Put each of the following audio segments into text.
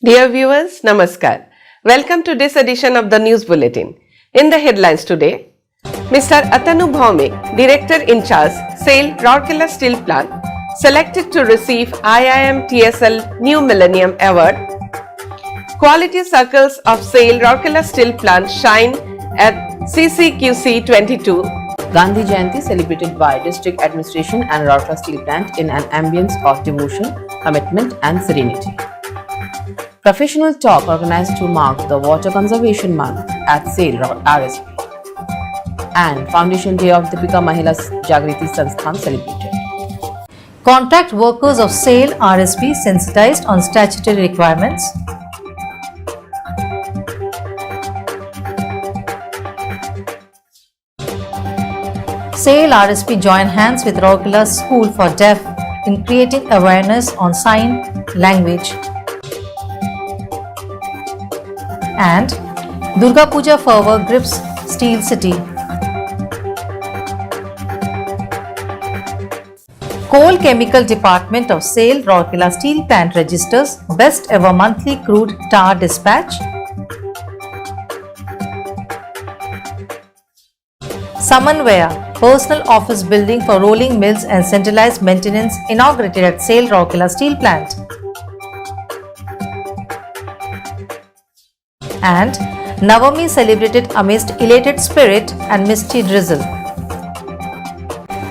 Dear viewers, Namaskar. Welcome to this edition of the News Bulletin. In the headlines today, Mr. Atanu Bhaumik, Director in Charge, SAIL Rourkela Steel Plant, selected to receive IIM-TSL New Millennium Award. Quality circles of SAIL Rourkela Steel Plant shine at CCQC 22. Gandhi Jayanti celebrated by District Administration and Rourkela Steel Plant in an ambience of devotion, commitment and serenity. Professional talk organized to mark the Water Conservation Month at SAIL RSP. And Foundation Day of Deepika Mahila Jagriti Sansthan celebrated. Contract workers of SAIL RSP sensitized on statutory requirements. SAIL RSP join hands with Rourkela School for Deaf in creating awareness on sign language. And Durga Puja fervor grips Steel City. Coal Chemical Department of SAIL Rourkela Steel Plant registers best ever monthly crude tar dispatch. Samanvaya, personal office building for rolling mills and centralized maintenance inaugurated at SAIL Rourkela Steel Plant. And Navami celebrated amidst elated spirit and misty drizzle.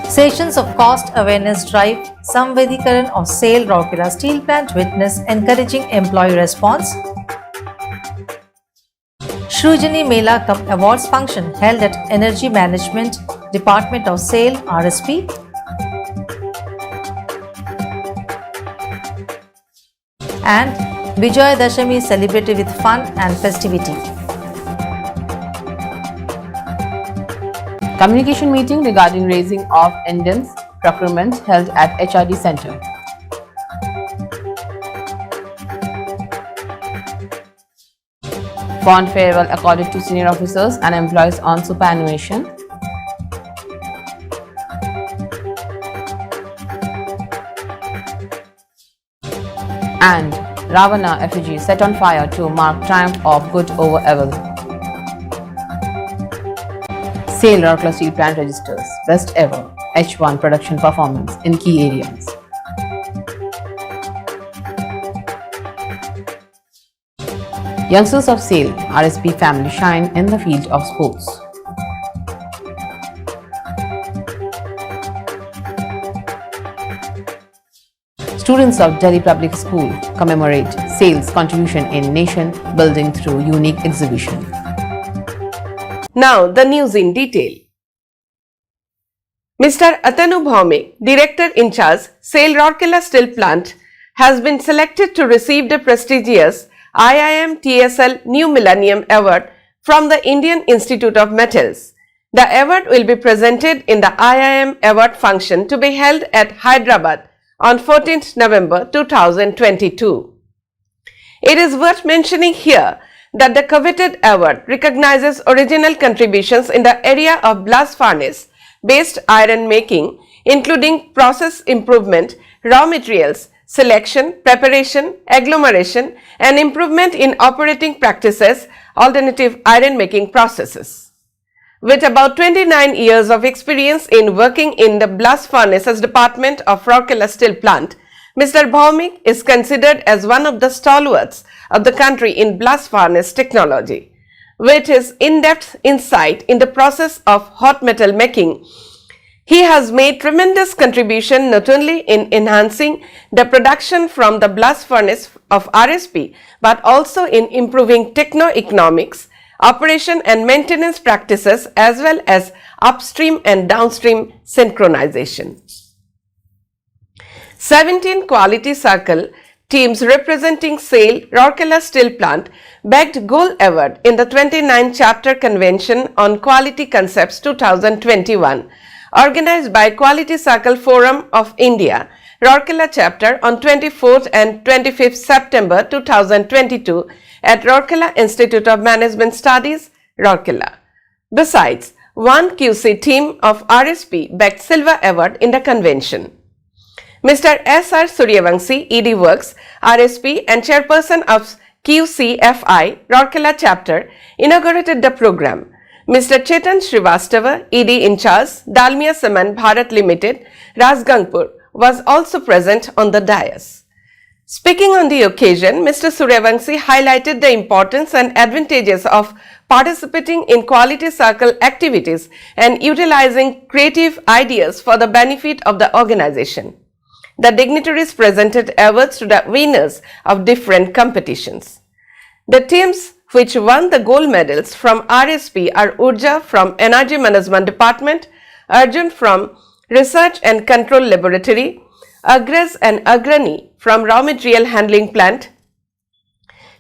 Sessions of cost awareness drive Samvedikaran of SAIL Rourkela Steel Plant witness encouraging employee response. Shrujani Mela Cup Awards function held at Energy Management Department of SAIL RSP. And Vijay Dashami celebrated with fun and festivity. Communication meeting regarding raising of indemns procurement held at HRD Center. Fond farewell accorded to senior officers and employees on superannuation. And Ravana effigy set on fire to mark triumph of good over evil. SAIL Rourkela Steel Plant registers best ever H1 production performance in key areas. Youngsters of SAIL RSP family shine in the field of sports. Students of Delhi Public School commemorate SAIL's contribution in nation building through unique exhibition. Now the news in detail. Mr. Atanu Bhaumik, Director in Charge, SAIL Rourkela Steel Plant, has been selected to receive the prestigious IIM-TSL New Millennium Award from the Indian Institute of Metals. The award will be presented in the IIM Award function to be held at Hyderabad on 14th November 2022. It is worth mentioning here that the coveted award recognizes original contributions in the area of blast furnace based iron making, including process improvement, raw materials, selection, preparation, agglomeration, and improvement in operating practices, alternative iron making processes. With about 29 years of experience in working in the blast furnaces department of Rourkela Steel Plant, Mr. Bhaumik is considered as one of the stalwarts of the country in blast furnace technology. With his in-depth insight in the process of hot metal making, he has made tremendous contribution not only in enhancing the production from the blast furnace of RSP, but also in improving techno-economics, operation and maintenance practices, as well as upstream and downstream synchronization. 17 Quality Circle teams representing SAIL Rourkela Steel Plant bagged Gold Award in the 29th Chapter Convention on Quality Concepts 2021, organized by Quality Circle Forum of India, Rourkela Chapter on 24th and 25th September 2022 at Rourkela Institute of Management Studies, Rourkela. Besides, one QC team of RSP bagged Silver Award in the convention. Mr. S.R. Suryavanshi, ED Works, RSP and Chairperson of QCFI, Rourkela Chapter, inaugurated the program. Mr. Chetan Srivastava, ED in charge, Dalmia Cement Bharat Limited, Rajgangpur, was also present on the dais. Speaking on the occasion, Mr. Suryavanshi highlighted the importance and advantages of participating in quality circle activities and utilizing creative ideas for the benefit of the organization. The dignitaries presented awards to the winners of different competitions. The teams which won the gold medals from RSP are Urja from Energy Management Department, Arjun from Research and Control Laboratory, Agraz and Agrani from Raw Material Handling Plant,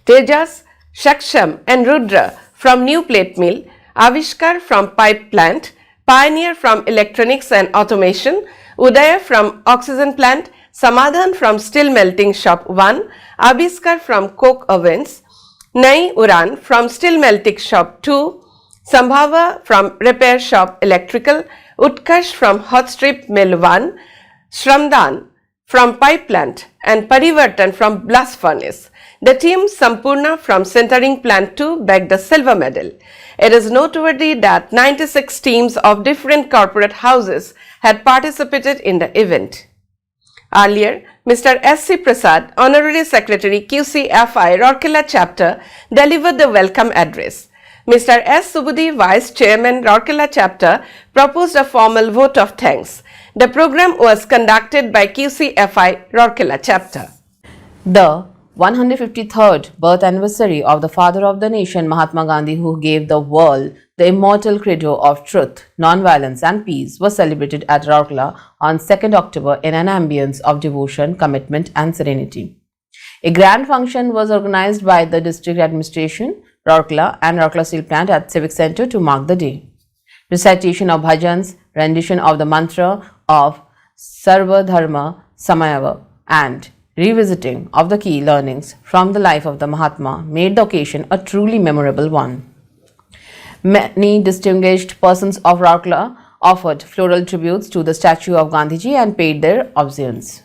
Tejas, Shaksham and Rudra from New Plate Mill, Avishkar from Pipe Plant, Pioneer from Electronics and Automation, Udaya from Oxygen Plant, Samadhan from Steel Melting Shop 1, Abhiskar from Coke Ovens, Nai Uran from Steel Melting Shop 2, Sambhava from Repair Shop Electrical, Utkarsh from Hot Strip Mill 1, Shramdan from Pipe Plant and Parivartan from Blast Furnace. The team Sampurna from Centering Plant 2 bagged the silver medal. It is noteworthy that 96 teams of different corporate houses had participated in the event. Earlier, Mr. S.C. Prasad, Honorary Secretary QCFI Rourkela Chapter, delivered the welcome address. Mr. S. Subudhi, Vice Chairman Rourkela Chapter, proposed a formal vote of thanks. The program was conducted by QCFI Rourkela Chapter. The 153rd birth anniversary of the father of the nation, Mahatma Gandhi, who gave the world the immortal credo of truth, non-violence and peace, was celebrated at Rourkela on 2nd October in an ambience of devotion, commitment and serenity. A grand function was organized by the district administration, Rourkela and Rourkela Steel Plant at Civic Centre to mark the day. Recitation of bhajans, rendition of the mantra of Sarva Dharma Samayava and revisiting of the key learnings from the life of the Mahatma made the occasion a truly memorable one. Many distinguished persons of Rourkela offered floral tributes to the statue of Gandhiji and paid their obeisance.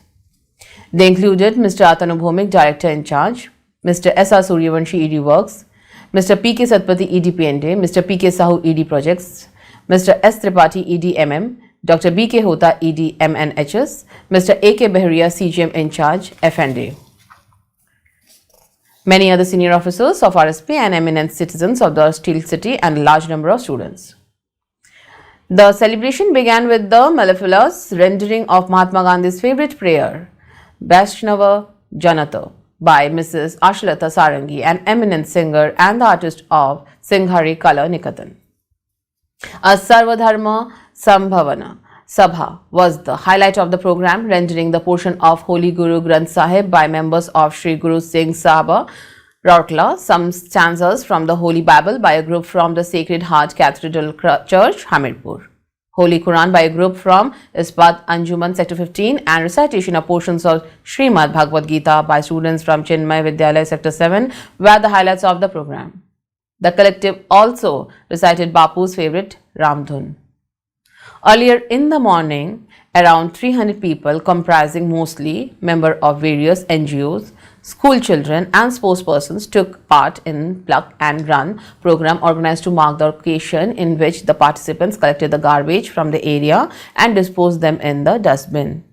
They included Mr. Atanu Bhomik, Director in Charge, Mr. S.R. Suryavanshi, ED Works, Mr. P.K. Satpathy, ED P&A, Mr. P.K. Sahu, ED Projects, Mr. S. Tripathi, ED MM, Dr. B.K. Hota, ED MNHS, Mr. A.K. Beharia, CGM in Charge, F&A. Many other senior officers of RSP and eminent citizens of the Steel City and a large number of students. The celebration began with the Malafala's rendering of Mahatma Gandhi's favorite prayer, Vaishnava Janata, by Mrs. Ashlata Sarangi, an eminent singer and the artist of Singhari Kala Nikatan. A Sarvadharma Sambhavana Sabha was the highlight of the program, rendering the portion of Holy Guru Granth Sahib by members of Sri Guru Singh Sahaba, Rourkela, some stanzas from the Holy Bible by a group from the Sacred Heart Cathedral Church, Hamirpur, Holy Quran by a group from Ispat Anjuman Sector 15 and recitation of portions of Srimad Bhagavad Gita by students from Chinmay Vidyalaya Sector 7 were the highlights of the program. The collective also recited Bapu's favorite Ramdhun. Earlier in the morning, around 300 people comprising mostly members of various NGOs, school children and sportspersons took part in Pluck and Run program organized to mark the occasion, in which the participants collected the garbage from the area and disposed them in the dustbin.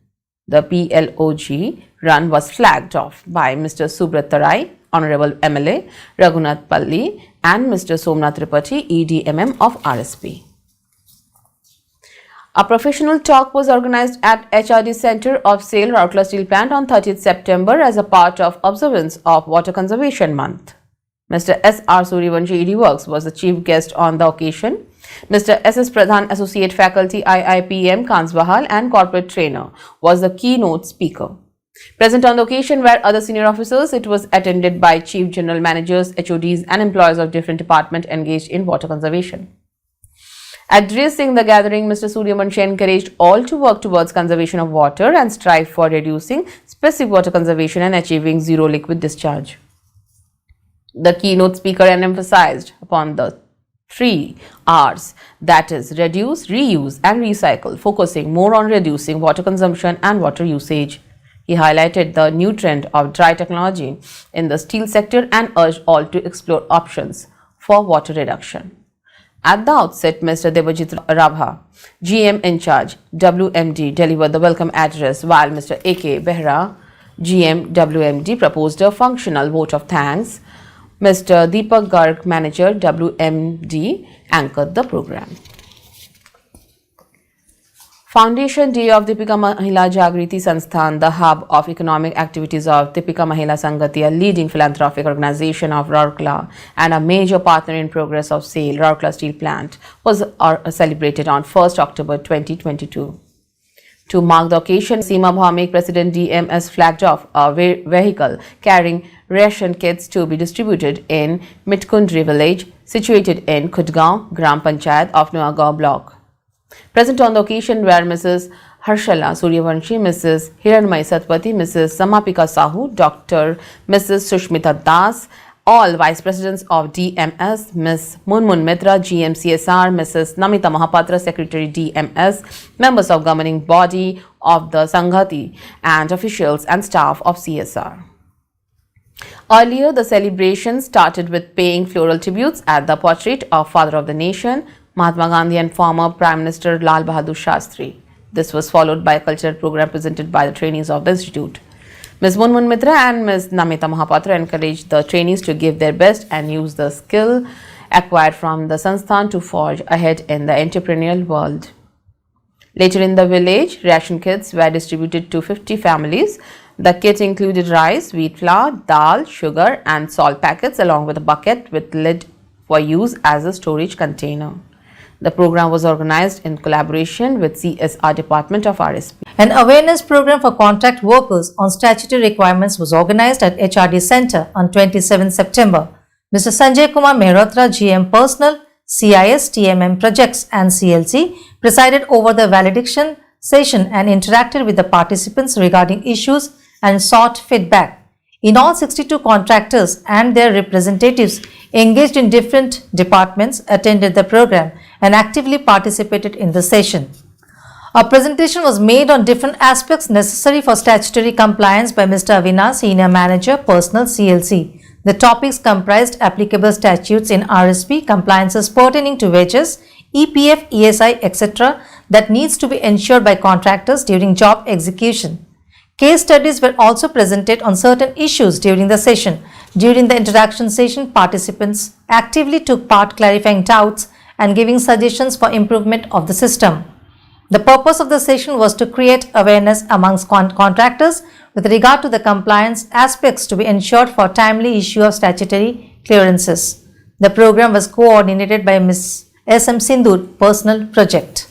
The PLOG run was flagged off by Mr. Subrat Tarai, Honorable MLA, Raghunath Palli and Mr. Somnath Tripathi, EDMM of RSP. A professional talk was organized at HRD Center of SAIL, Rourkela Steel Plant on 30th September as a part of observance of Water Conservation Month. Mr. S.R. Suryavanshi, ED Works, was the chief guest on the occasion. Mr. S.S. Pradhan, Associate Faculty, IIPM, Kansbahal and Corporate Trainer, was the keynote speaker. Present on the occasion were other senior officers. It was attended by Chief General Managers, HODs and employees of different departments engaged in water conservation. Addressing the gathering, Mr. Suryavanshi encouraged all to work towards conservation of water and strive for reducing specific water conservation and achieving zero liquid discharge. The keynote speaker emphasized upon the 3 R's, that is, reduce, reuse and recycle, focusing more on reducing water consumption and water usage. He highlighted the new trend of dry technology in the steel sector and urged all to explore options for water reduction. At the outset, Mr. Debajit Rabha, GM in charge, WMD, delivered the welcome address, while Mr. A.K. Behra, GM, WMD, proposed a functional vote of thanks. Mr. Deepak Garg, manager, WMD, anchored the program. Foundation Day of Deepika Mahila Jagriti Sansthan, the hub of economic activities of Deepika Mahila Sangati, a leading philanthropic organization of Rourkela and a major partner in progress of SAIL, Rourkela Steel Plant, was celebrated on 1st October 2022. To mark the occasion, Seema Bhamik, President DMS, flagged off a vehicle carrying ration kits to be distributed in Mitkundri village, situated in Khudgaon, Gram Panchayat of Nuagaon block. Present on the occasion were Mrs. Harshala Suryavanshi, Mrs. Hiranmai Satpathy, Mrs. Samapika Sahu, Dr. Mrs. Sushmita Das, all Vice Presidents of DMS, Ms. Munmun Mitra, GM CSR, Mrs. Namita Mahapatra, Secretary DMS, members of governing body of the Sanghati, and officials and staff of CSR. Earlier, the celebration started with paying floral tributes at the portrait of Father of the Nation, Mahatma Gandhi, and former Prime Minister Lal Bahadur Shastri. This was followed by a cultural program presented by the trainees of the institute. Ms. Munmun Mitra and Ms. Namita Mahapatra encouraged the trainees to give their best and use the skill acquired from the Sansthan to forge ahead in the entrepreneurial world. Later in the village, ration kits were distributed to 50 families. The kit included rice, wheat flour, dal, sugar and salt packets along with a bucket with lid for use as a storage container. The program was organized in collaboration with CSR Department of RSP. An awareness program for contract workers on statutory requirements was organized at HRD Center on 27 September. Mr. Sanjay Kumar Mehrotra, GM Personal, CIS, TMM Projects and CLC, presided over the valediction session and interacted with the participants regarding issues and sought feedback. In all, 62 contractors and their representatives engaged in different departments attended the program and actively participated in the session. A presentation was made on different aspects necessary for statutory compliance by Mr. Avina, Senior Manager, Personal, CLC. The topics comprised applicable statutes in RSP, compliances pertaining to wages, EPF, ESI, etc. that needs to be ensured by contractors during job execution. Case studies were also presented on certain issues during the session. During the interaction session, participants actively took part clarifying doubts and giving suggestions for improvement of the system. The purpose of the session was to create awareness amongst contractors with regard to the compliance aspects to be ensured for timely issue of statutory clearances. The program was coordinated by Ms. S.M. Sindhu, Personal Project.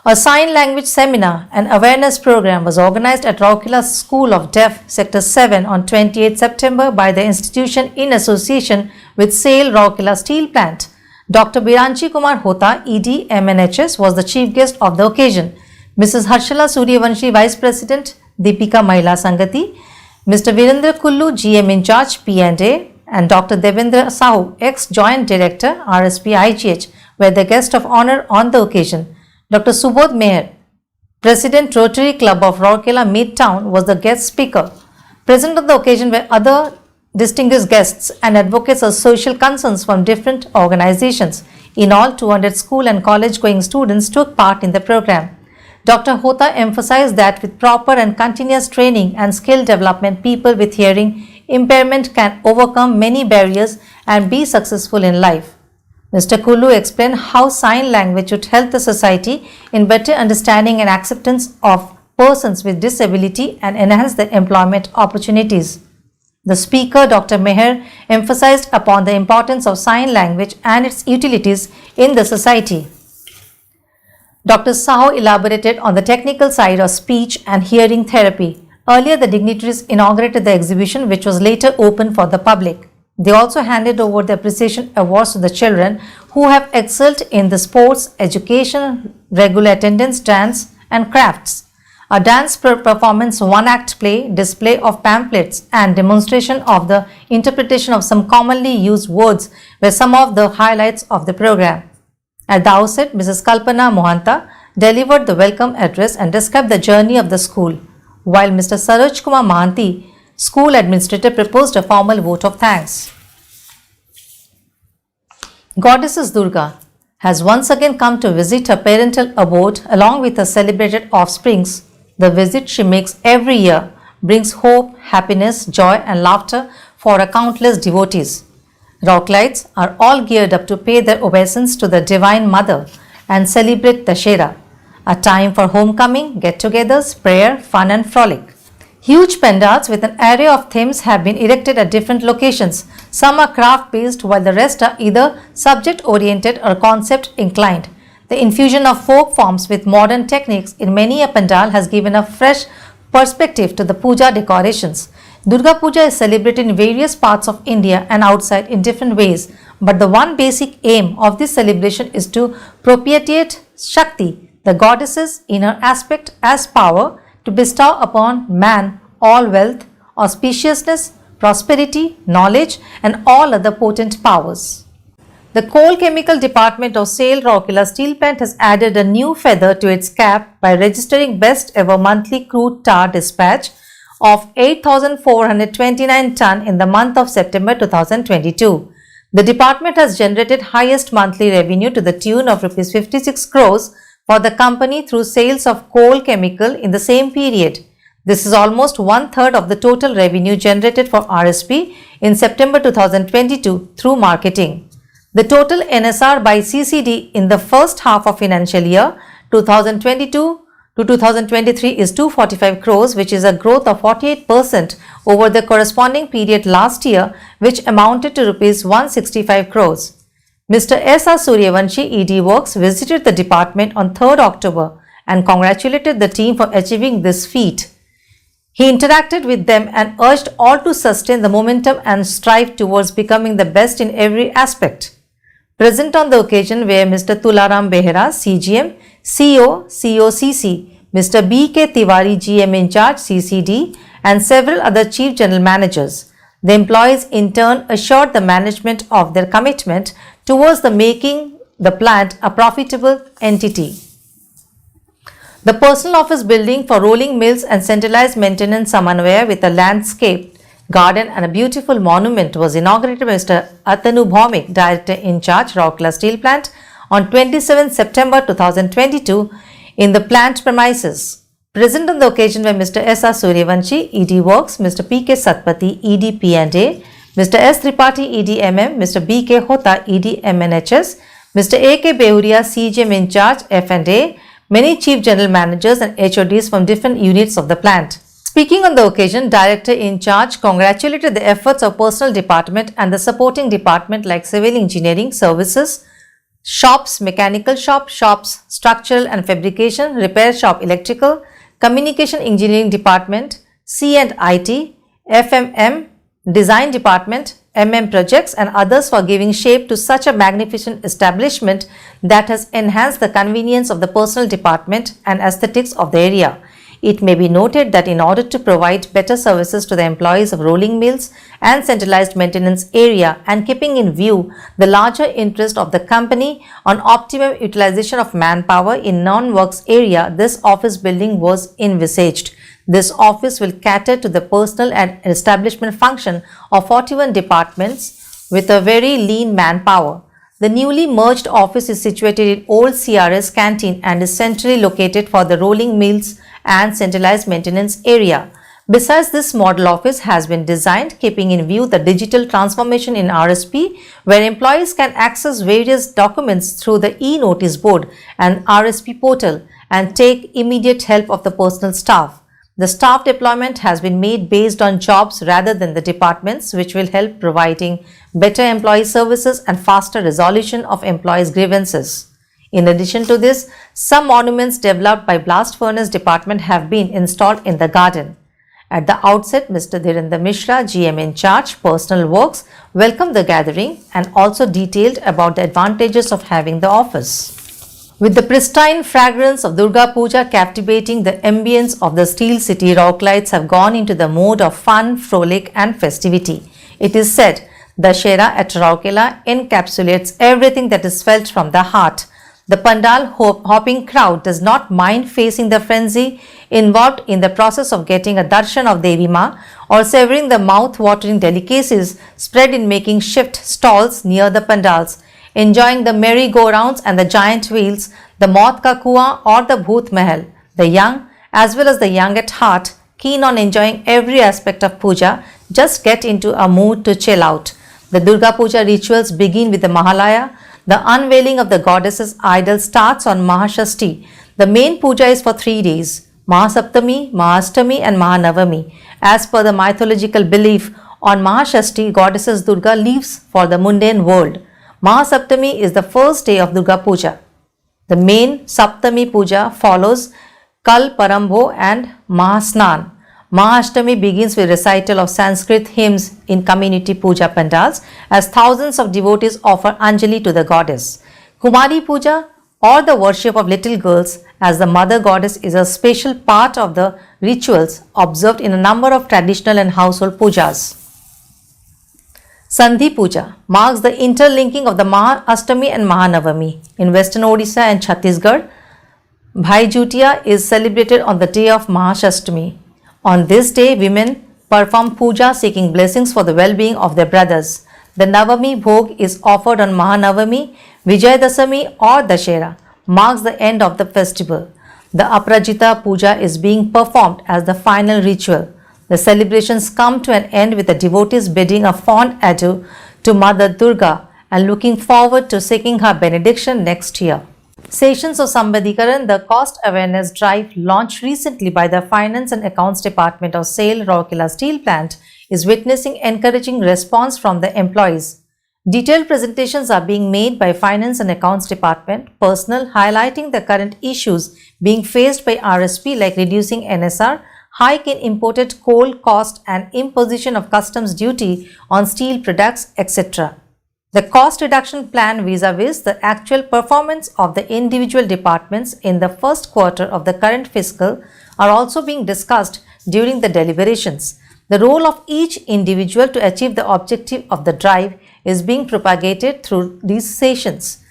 A sign language seminar and awareness program was organized at Rourkela School of Deaf, Sector 7 on 28 September by the institution in association with SAIL Rourkela Steel Plant. Dr. Biranchi Kumar Hota, ED, MNHS, was the chief guest of the occasion. Mrs. Harshala Suryavanshi, Vice President, Deepika Mahila Sangati, Mr. Virendra Kullu, GM in charge, P&A, and Dr. Devendra Sahu, ex-Joint Director, RSP-IGH, were the guest of honor on the occasion. Dr. Subodh Meher, President, Rotary Club of Rourkela Midtown, was the guest speaker. Present on the occasion were other distinguished guests and advocates of social concerns from different organizations. In all, 200 school and college-going students took part in the program. Dr. Hota emphasized that with proper and continuous training and skill development, people with hearing impairment can overcome many barriers and be successful in life. Mr. Kullu explained how sign language would help the society in better understanding and acceptance of persons with disability and enhance their employment opportunities. The speaker, Dr. Meher, emphasized upon the importance of sign language and its utilities in the society. Dr. Sahu elaborated on the technical side of speech and hearing therapy. Earlier, the dignitaries inaugurated the exhibition, which was later opened for the public. They also handed over the appreciation awards to the children who have excelled in the sports, education, regular attendance, dance and crafts. A dance performance, one-act play, display of pamphlets and demonstration of the interpretation of some commonly used words were some of the highlights of the program. At the outset, Mrs. Kalpana Mohanta delivered the welcome address and described the journey of the school. while Mr. Saroj Kumar Mahanti, school administrator, proposed a formal vote of thanks. Goddesses Durga has once again come to visit her parental abode along with her celebrated offsprings. The visit she makes every year brings hope, happiness, joy and laughter for her countless devotees. Rocklights are all geared up to pay their obeisance to the Divine Mother and celebrate Dashera, a time for homecoming, get-togethers, prayer, fun and frolic. Huge pandals with an array of themes have been erected at different locations. Some are craft-based while the rest are either subject-oriented or concept-inclined. The infusion of folk forms with modern techniques in many a pandal has given a fresh perspective to the puja decorations. Durga Puja is celebrated in various parts of India and outside in different ways, but the one basic aim of this celebration is to propitiate Shakti, the goddess's inner aspect, as power to bestow upon man all wealth, auspiciousness, prosperity, knowledge and all other potent powers. The Coal Chemical Department of SAIL Rourkela Steel Plant has added a new feather to its cap by registering best ever monthly crude tar dispatch of 8,429 ton in the month of September 2022. The department has generated highest monthly revenue to the tune of Rs 56 crores for the company through sales of coal chemical in the same period. This is almost one-third of the total revenue generated for RSP in September 2022 through marketing. The total NSR by CCD in the first half of financial year 2022 to 2023 is 245 crores, which is a growth of 48% over the corresponding period last year, which amounted to Rs 165 crores. Mr. S.R. Suryavanshi, ED Works, visited the department on 3rd October and congratulated the team for achieving this feat. He interacted with them and urged all to sustain the momentum and strive towards becoming the best in every aspect. Present on the occasion were Mr. Tularam Behera, CGM, CEO, COCC, Mr. B.K. Tiwari, GM in charge, CCD, and several other chief general managers. The employees in turn assured the management of their commitment towards making the plant a profitable entity. The personal office building for rolling mills and centralized maintenance Samanvaya with a landscape garden and a beautiful monument was inaugurated by Mr. Atanu Bhaumik, Director in charge, Rourkela Steel Plant, on 27 September 2022 in the plant premises. Present on the occasion were Mr. S.R. Suryavanshi, ED Works, Mr. P.K. Satpathy, ED P&A, Mr. S. Tripathi, ED MM, Mr. B.K. Hota, ED MNHS, Mr. A.K. Behuria, CGM in charge, F&A, many chief general managers and HODs from different units of the plant. Speaking on the occasion, Director in charge congratulated the efforts of personnel department and the supporting department like civil engineering, services, shops, mechanical shop, shops, structural and fabrication, repair shop, electrical, communication engineering department, C&IT, FMM, design department, MM projects and others for giving shape to such a magnificent establishment that has enhanced the convenience of the personnel department and aesthetics of the area. It may be noted that in order to provide better services to the employees of rolling mills and centralized maintenance area and keeping in view the larger interest of the company on optimum utilization of manpower in non-works area, this office building was envisaged. This office will cater to the personal and establishment function of 41 departments with a very lean manpower. The newly merged office is situated in old CRS canteen and is centrally located for the rolling mills and centralized maintenance area. Besides, this model office has been designed keeping in view the digital transformation in RSP, where employees can access various documents through the e-notice board and RSP portal and take immediate help of the personal staff. The staff deployment has been made based on jobs rather than the departments, which will help providing better employee services and faster resolution of employees' grievances. In addition to this, some monuments developed by Blast Furnace Department have been installed in the garden. At the outset, Mr. Dhirendra Mishra, GM in charge, Personal Works, welcomed the gathering and also detailed about the advantages of having the office. With the pristine fragrance of Durga Puja captivating the ambience of the Steel City, Rocklights have gone into the mode of fun, frolic and festivity. It is said, Dashera at Rourkela encapsulates everything that is felt from the heart. The pandal hopping crowd does not mind facing the frenzy involved in the process of getting a darshan of Devi Ma or severing the mouth-watering delicacies spread in making shift stalls near the pandals, enjoying the merry-go-rounds and the giant wheels, the Maut Ka Kuan or the Bhoot Mahal. The young, as well as the young at heart, keen on enjoying every aspect of puja, just get into a mood to chill out. The Durga Puja rituals begin with the Mahalaya. The unveiling of the goddess's idol starts on Mahashashti. The main puja is for 3 days, Mahasaptami, Mahastami and Mahanavami. As per the mythological belief, on Mahashashti, goddesses Durga leaves for the mundane world. Mahasaptami is the first day of Durga Puja. The main Saptami Puja follows Kal Parambho and Mahasnan. Mahashtami begins with recital of Sanskrit hymns in community puja pandals as thousands of devotees offer Anjali to the goddess. Kumari Puja or the worship of little girls as the mother goddess is a special part of the rituals observed in a number of traditional and household pujas. Sandhi Puja marks the interlinking of the Mahastami and Mahanavami. In Western Odisha and Chhattisgarh, Bhai Jutiya is celebrated on the day of Mahashastami. On this day, women perform puja seeking blessings for the well-being of their brothers. The Navami Bhog is offered on Mahanavami. Vijayadasami or Dashera marks the end of the festival. The Aprajita Puja is being performed as the final ritual. The celebrations come to an end with the devotees bidding a fond adieu to Mother Durga and looking forward to seeking her benediction next year. Sessions of Sambadikaran, the cost awareness drive launched recently by the Finance and Accounts Department of SAIL Rourkela Steel Plant, is witnessing encouraging response from the employees. Detailed presentations are being made by Finance and Accounts Department personnel highlighting the current issues being faced by RSP like reducing NSR, hike in imported coal cost and imposition of customs duty on steel products, etc. The cost reduction plan vis-a-vis the actual performance of the individual departments in the first quarter of the current fiscal are also being discussed during the deliberations. The role of each individual to achieve the objective of the drive is being propagated through these sessions.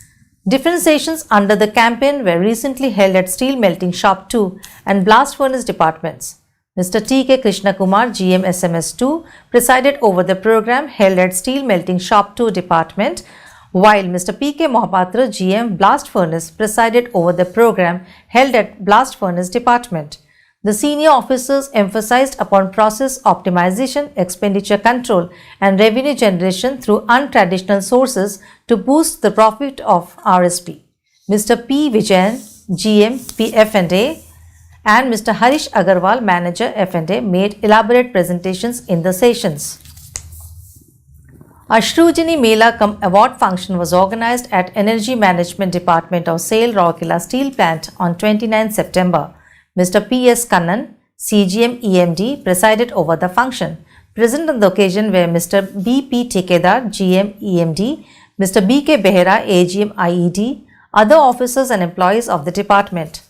Different sessions under the campaign were recently held at Steel Melting Shop 2 and Blast Furnace departments. Mr. T.K. Krishna Kumar, GM SMS 2, presided over the program held at Steel Melting Shop 2 department, while Mr. P.K. Mohapatra, GM Blast Furnace, presided over the program held at Blast Furnace department. The senior officers emphasized upon process optimization, expenditure control and revenue generation through untraditional sources to boost the profit of RSP. Mr. P. Vijayan, GM PF&A, and Mr. Harish Agarwal, Manager F&A, made elaborate presentations in the sessions. A Shrujini Mela cum award function was organized at Energy Management Department of SAIL Rourkela Steel Plant on 29 September. Mr. P.S. Kannan, CGM EMD, presided over the function. Present on the occasion were Mr. B.P. Thekedar, GM EMD, Mr. B.K. Behera, AGM IED, other officers and employees of the department.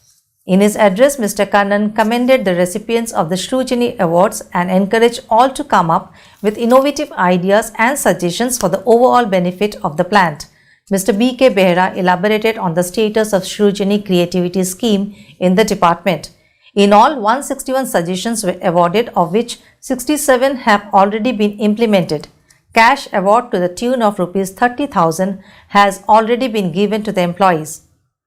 In his address, Mr. Kannan commended the recipients of the Shrujini Awards and encouraged all to come up with innovative ideas and suggestions for the overall benefit of the plant. Mr. B.K. Behera elaborated on the status of Shrujini Creativity Scheme in the department. In all, 161 suggestions were awarded, of which 67 have already been implemented. Cash award to the tune of Rs 30,000 has already been given to the employees.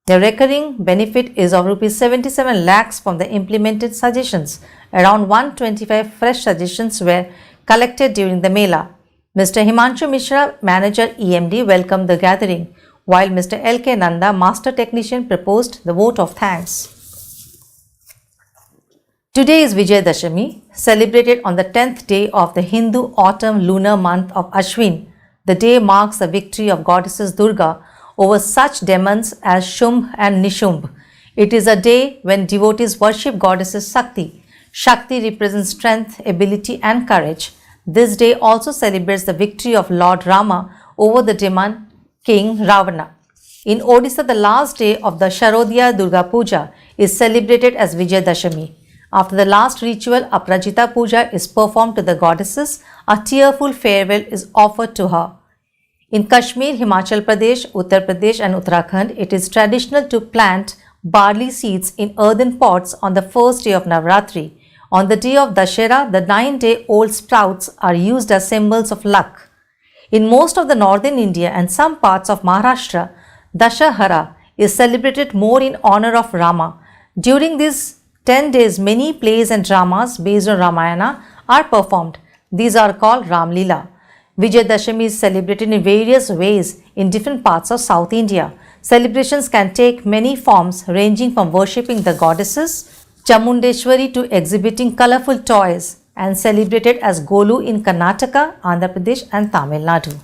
The recurring benefit is of Rs 77 lakhs from the implemented suggestions. Around 125 fresh suggestions were collected during the Mela. Mr. Himanshu Mishra, Manager EMD, welcomed the gathering, while Mr. L.K. Nanda, Master Technician, proposed the vote of thanks. Today is Vijayadashami, celebrated on the 10th day of the Hindu autumn lunar month of Ashwin. The day marks the victory of goddesses Durga over such demons as Shumbh and Nishumbh. It is a day when devotees worship goddesses Shakti. Shakti represents strength, ability and courage. This day also celebrates the victory of Lord Rama over the demon king Ravana. In Odisha, the last day of the Sharodiya Durga Puja is celebrated as Vijayadashami. After the last ritual, Aprajita Puja is performed to the goddesses. A tearful farewell is offered to her. In Kashmir, Himachal Pradesh, Uttar Pradesh and Uttarakhand, it is traditional to plant barley seeds in earthen pots on the first day of Navratri. On the day of Dashera, the 9-day-old sprouts are used as symbols of luck. In most of the northern India and some parts of Maharashtra, Dashahara is celebrated more in honor of Rama. During these 10 days, many plays and dramas based on Ramayana are performed. These are called Ram Leela. Vijayadashami is celebrated in various ways in different parts of South India. Celebrations can take many forms ranging from worshipping the goddesses, Chamundeshwari, to exhibiting colorful toys and celebrated as Golu in Karnataka, Andhra Pradesh and Tamil Nadu.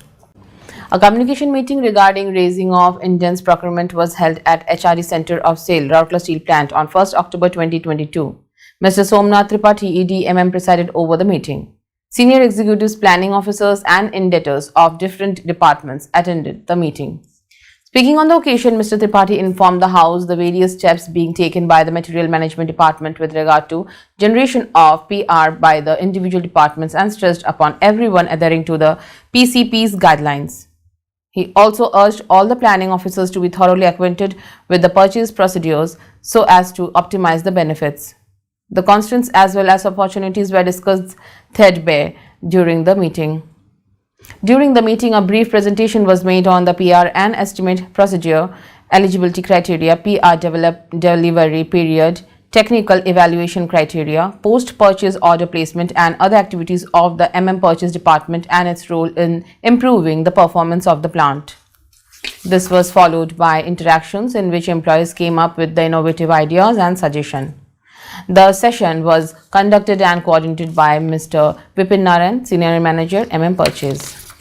A communication meeting regarding raising of Indians procurement was held at HRE Center of SAIL, Rourkela Steel Plant on 1st October 2022. Mr. Somnath Tripathi, ED, MM, presided over the meeting. Senior executives, planning officers and indebtors of different departments attended the meeting. Speaking on the occasion, Mr. Tripathi informed the House the various steps being taken by the Material Management Department with regard to generation of PR by the individual departments and stressed upon everyone adhering to the PCP's guidelines. He also urged all the planning officers to be thoroughly acquainted with the purchase procedures so as to optimize the benefits. The constraints as well as opportunities were discussed threadbare during the meeting. During the meeting, a brief presentation was made on the PR and estimate procedure, eligibility criteria, PR delivery period, technical evaluation criteria, post-purchase order placement and other activities of the MM Purchase Department and its role in improving the performance of the plant. This was followed by interactions in which employees came up with the innovative ideas and suggestions. The session was conducted and coordinated by Mr. Vipin Narayan, Senior Manager, MM Purchase.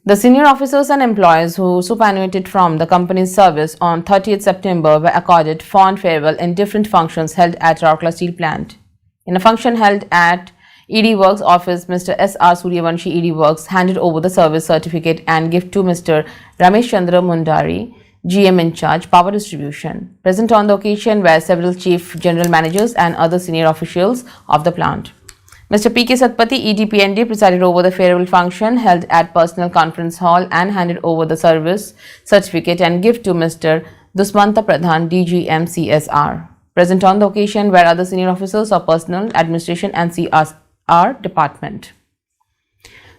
The senior officers and employees who superannuated from the company's service on 30th September were accorded fond farewell in different functions held at Rourkela Steel Plant. In a function held at ED Works office, Mr. S.R. Suryavanshi, ED Works, handed over the service certificate and gift to Mr. Ramesh Chandra Mundari, GM in charge, Power Distribution. Present on the occasion were several chief general managers and other senior officials of the plant. Mr. P.K. Satpathy, ED/PND, presided over the farewell function held at Personal Conference Hall and handed over the service certificate and gift to Mr. Dusmanta Pradhan, DGM CSR. Present on the occasion were other senior officers of Personnel, Administration and CSR Department.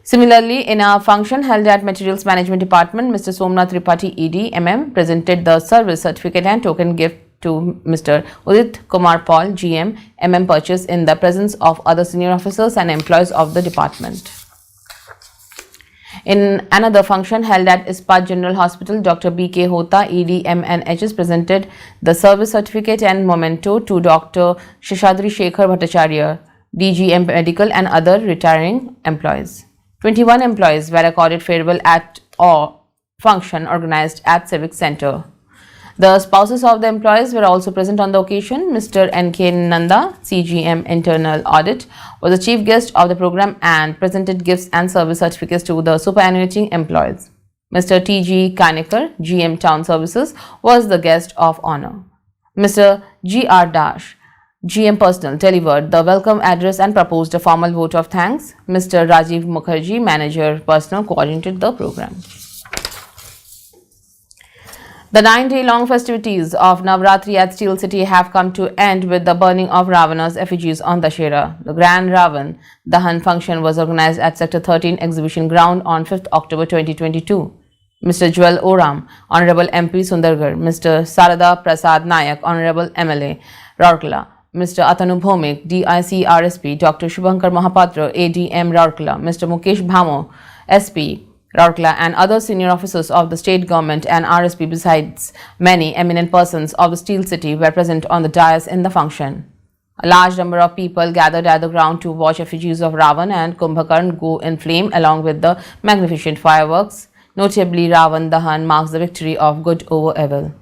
Similarly, in a function held at Materials Management Department, Mr. Somnath Tripathi, ED, MM, presented the service certificate and token gift to Mr. Udit Kumar Paul, GM, MM Purchase, in the presence of other senior officers and employees of the department. In another function held at Ispat General Hospital, Dr. B.K. Hota, ED, MNHS, presented the service certificate and memento to Dr. Sheshadri Shekhar Bhattacharya, DGM Medical, and other retiring employees. 21 employees were accorded farewell at a function organized at Civic Center. The spouses of the employees were also present on the occasion. Mr. N.K. Nanda, CGM Internal Audit, was the chief guest of the program and presented gifts and service certificates to the superannuating employees. Mr. T.G. Kanekar, GM Town Services, was the guest of honor. Mr. G.R. Dash, GM Personnel, delivered the welcome address and proposed a formal vote of thanks. Mr. Rajiv Mukherjee, Manager Personnel, coordinated the program. The 9-day-long festivities of Navratri at Steel City have come to end with the burning of Ravana's effigies on Dashera. The Grand Ravan Dahan function was organized at Sector 13 Exhibition Ground on 5th October 2022. Mr. Jwel Oram, Honorable MP Sundargarh, Mr. Sarada Prasad Nayak, Honorable MLA Rourkela, Mr. Atanu Bhomik, DIC RSP, Dr. Shubhankar Mahapatra, ADM Rourkela, Mr. Mukesh Bhamo, SP Rourkela, and other senior officers of the state government and RSP, besides many eminent persons of the Steel City, were present on the dais in the function. A large number of people gathered at the ground to watch effigies of Ravan and Kumbhakarn go in flame along with the magnificent fireworks. Notably, Ravan Dahan marks the victory of good over evil.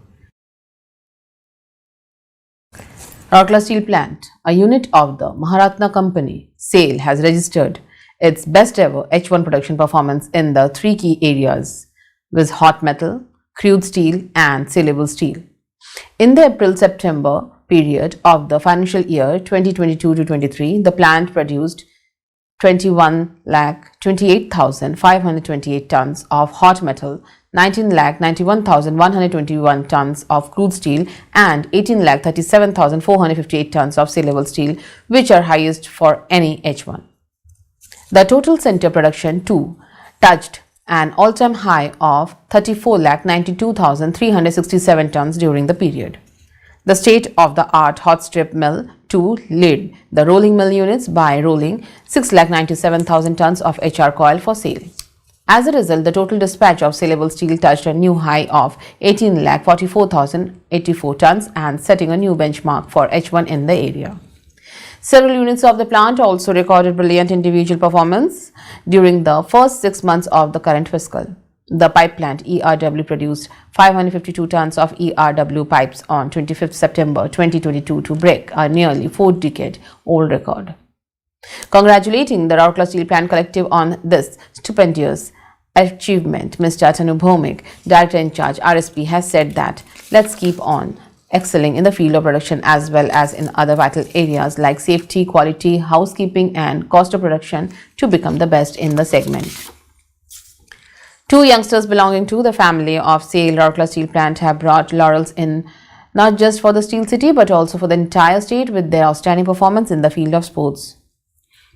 Rourkela Steel Plant, a unit of the Maharatna Company, SAIL, has registered its best ever H1 production performance in the three key areas, with hot metal, crude steel and saleable steel. In the April-September period of the financial year 2022-23, the plant produced 21,28,528 tons of hot metal, 19,91,121 tons of crude steel, and 18,37,458 tons of saleable steel, which are highest for any H1. The total center production too touched an all-time high of 34,92,367 tons during the period. The state-of-the-art hot strip mill too led the rolling mill units by rolling 6,97,000 tons of HR coil for sale. As a result, the total dispatch of saleable steel touched a new high of 18,44,084 tons and setting a new benchmark for H1 in the area. Several units of the plant also recorded brilliant individual performance during the first 6 months of the current fiscal. The pipe plant ERW produced 552 tons of ERW pipes on 25th September 2022 to break a nearly 4-decade-old record. Congratulating the Rourkela Steel Plant Collective on this stupendous achievement, Mr. Tanu Bhomik, Director in Charge RSP, has said that let's keep on excelling in the field of production as well as in other vital areas like safety, quality, housekeeping and cost of production to become the best in the segment. Two youngsters belonging to the family of SAIL Rourkela Steel Plant have brought laurels in not just for the Steel City but also for the entire state with their outstanding performance in the field of sports.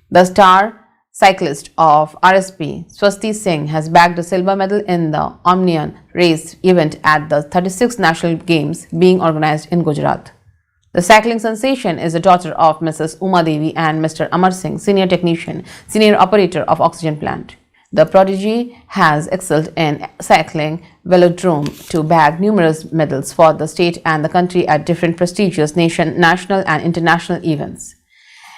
The star cyclist of RSP, Swasti Singh, has bagged a silver medal in the Omnium race event at the 36th National Games being organized in Gujarat. The cycling sensation is the daughter of Mrs. Uma Devi and Mr. Amar Singh, senior technician, senior operator of oxygen plant. The prodigy has excelled in cycling velodrome to bag numerous medals for the state and the country at different prestigious national and international events.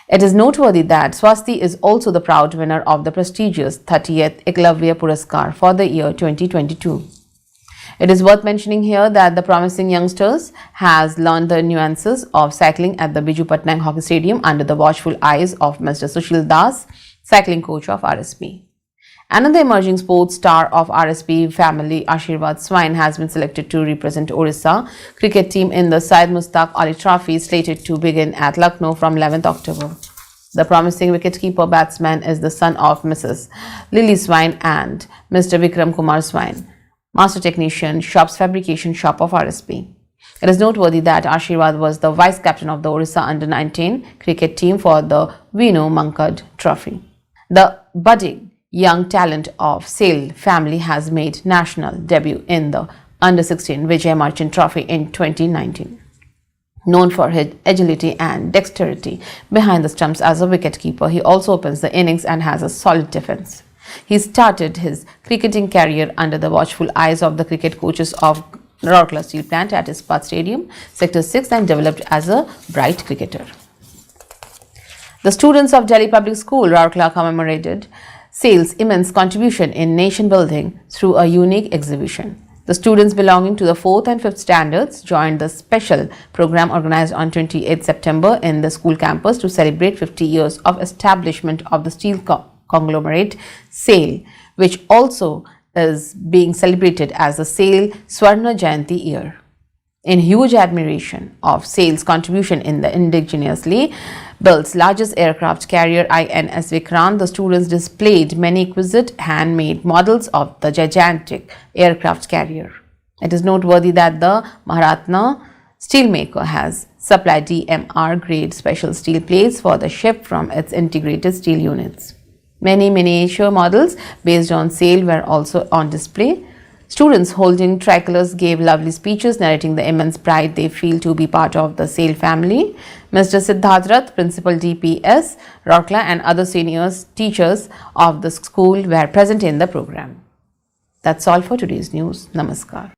It is noteworthy that Swasti is also the proud winner of the prestigious 30th Eklavya Puraskar for the year 2022. It is worth mentioning here that the promising youngsters has learned the nuances of cycling at the Biju Patnaik Hockey Stadium under the watchful eyes of Mr. Sushil Das, cycling coach of RSP. Another emerging sports star of RSP family, Ashirwad Swine, has been selected to represent Orissa cricket team in the Syed Mustaq Ali Trophy slated to begin at Lucknow from 11th October. The promising wicketkeeper batsman is the son of Mrs. Lily Swine and Mr. Vikram Kumar Swine, master technician, shops fabrication shop of RSP. It is noteworthy that Ashirwad was the vice captain of the Orissa under-19 cricket team for the Vinu Mankad Trophy. The budding young talent of SAIL family has made national debut in the under-16 Vijay Merchant Trophy in 2019. Known for his agility and dexterity behind the stumps as a wicketkeeper, he also opens the innings and has a solid defense. He started his cricketing career under the watchful eyes of the cricket coaches of Rourkela Steel Plant at Ispat Stadium, Sector 6, and developed as a bright cricketer. The students of Delhi Public School, Rourkela, commemorated SAIL's immense contribution in nation building through a unique exhibition. The students belonging to the 4th and 5th standards joined the special program organized on 28 September in the school campus to celebrate 50 years of establishment of the steel conglomerate SAIL, which also is being celebrated as the SAIL Swarna Jayanti year. In huge admiration of SAIL's contribution in the indigenously built largest aircraft carrier INS Vikrant, the students displayed many exquisite handmade models of the gigantic aircraft carrier. It is noteworthy that the Maharatna steelmaker has supplied DMR grade special steel plates for the ship from its integrated steel units. Many miniature models based on SAIL were also on display. Students holding tricolors gave lovely speeches narrating the immense pride they feel to be part of the SAIL family. Mr. Siddharth Rath, Principal DPS, Rourkela, and other seniors teachers of the school were present in the program. That's all for today's news. Namaskar.